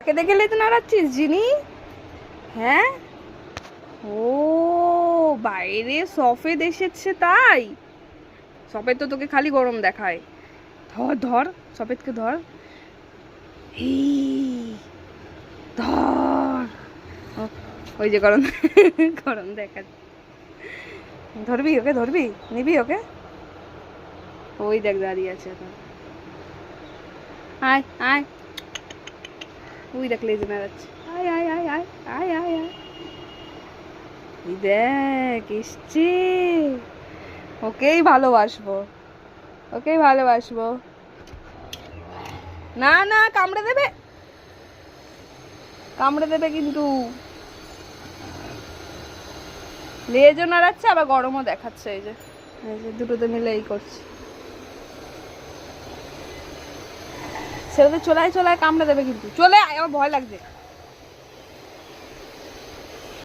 কে দেখে লেজ নাড়াচ্ছিস জিনি? হ্যাঁ, ও বাইরে সফেদ এসেছে তাই? সফেদ তো তোকে খালি গরম দেখায়। ধর ধর, সফেদকে ধর। ধর, ওই যে গরম গরম দেখাচ্ছে। ধরবি ওকে, ধরবি, নিবি ওকে? ওই দেখ দাঁড়িয়ে আছে এখন। আয় আয়, ওই দেখ লেজ নাড়াচ্ছে। আয় আয় আয় আয় আয় আয় আয়, এই দেখ এসছে। ওকেই ভালোবাসবো, ওকেই ভালোবাসবো। না না, কামড়ে দেবে, কামড়ে দেবে কিন্তু। লেজও নাড়াচ্ছে আবার গরমও দেখাচ্ছে। এই যে দুটোতে মিলে এই করছে। সেটাতে চলে আয়, চলে আয়, কামড়ে দেবে কিন্তু। চলে আয়, আমার ভয় লাগছে।